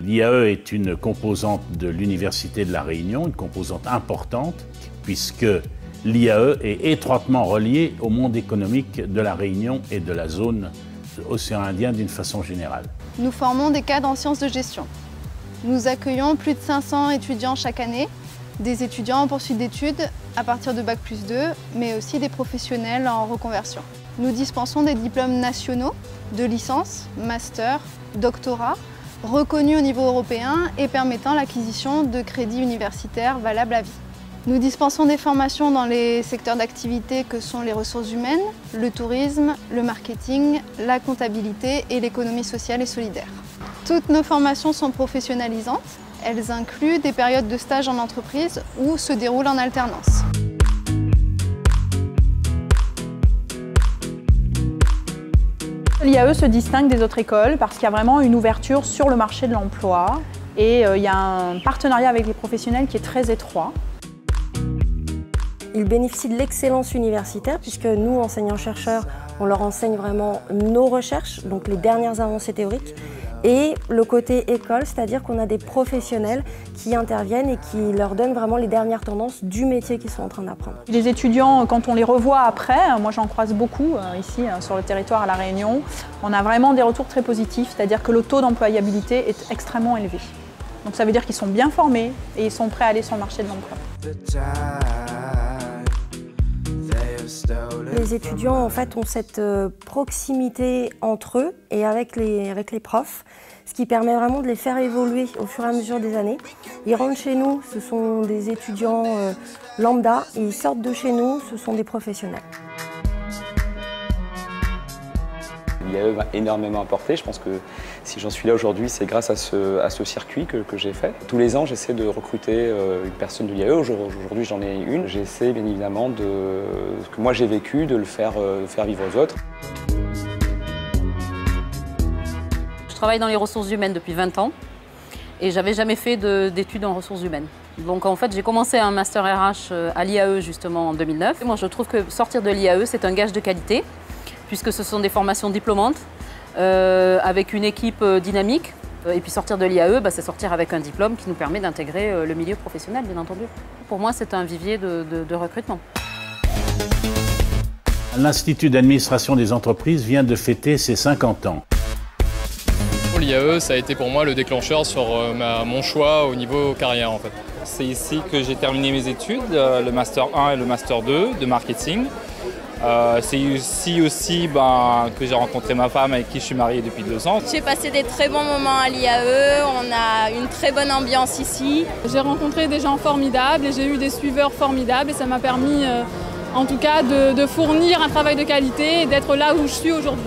L'IAE est une composante de l'Université de La Réunion, une composante importante, puisque l'IAE est étroitement reliée au monde économique de La Réunion et de la zone océan Indien d'une façon générale. Nous formons des cadres en sciences de gestion. Nous accueillons plus de 500 étudiants chaque année, des étudiants en poursuite d'études à partir de Bac+2, mais aussi des professionnels en reconversion. Nous dispensons des diplômes nationaux de licence, master, doctorat, reconnus au niveau européen et permettant l'acquisition de crédits universitaires valables à vie. Nous dispensons des formations dans les secteurs d'activité que sont les ressources humaines, le tourisme, le marketing, la comptabilité et l'économie sociale et solidaire. Toutes nos formations sont professionnalisantes. Elles incluent des périodes de stage en entreprise ou se déroulent en alternance. L'IAE se distingue des autres écoles parce qu'il y a vraiment une ouverture sur le marché de l'emploi et il y a un partenariat avec les professionnels qui est très étroit. Ils bénéficient de l'excellence universitaire puisque nous, enseignants-chercheurs, on leur enseigne vraiment nos recherches, donc les dernières avancées théoriques, et le côté école, c'est-à-dire qu'on a des professionnels qui interviennent et qui leur donnent vraiment les dernières tendances du métier qu'ils sont en train d'apprendre. Les étudiants, quand on les revoit après, moi j'en croise beaucoup ici sur le territoire à La Réunion, on a vraiment des retours très positifs, c'est-à-dire que le taux d'employabilité est extrêmement élevé. Donc ça veut dire qu'ils sont bien formés et ils sont prêts à aller sur le marché de l'emploi. Les étudiants en fait ont cette proximité entre eux et avec les profs, ce qui permet vraiment de les faire évoluer au fur et à mesure des années. Ils rentrent chez nous, ce sont des étudiants lambda, et ils sortent de chez nous, ce sont des professionnels. L'IAE m'a énormément apporté. Je pense que si j'en suis là aujourd'hui, c'est grâce à ce circuit que j'ai fait. Tous les ans, j'essaie de recruter une personne de l'IAE. Aujourd'hui, j'en ai une. J'essaie bien évidemment de ce que moi j'ai vécu, de le faire vivre aux autres. Je travaille dans les ressources humaines depuis 20 ans et j'avais jamais fait d'études en ressources humaines. Donc en fait, j'ai commencé un master RH à l'IAE justement en 2009. Moi, je trouve que sortir de l'IAE, c'est un gage de qualité, puisque ce sont des formations diplômantes avec une équipe dynamique. Et puis sortir de l'IAE, c'est sortir avec un diplôme qui nous permet d'intégrer le milieu professionnel, bien entendu. Pour moi, c'est un vivier de recrutement. L'Institut d'administration des entreprises vient de fêter ses 50 ans. L'IAE, ça a été pour moi le déclencheur sur mon choix au niveau carrière en fait. C'est ici que j'ai terminé mes études, le Master 1 et le Master 2 de marketing. C'est ici aussi que j'ai rencontré ma femme avec qui je suis marié depuis 2 ans. J'ai passé des très bons moments à l'IAE, on a une très bonne ambiance ici. J'ai rencontré des gens formidables et j'ai eu des suiveurs formidables et ça m'a permis en tout cas de fournir un travail de qualité et d'être là où je suis aujourd'hui.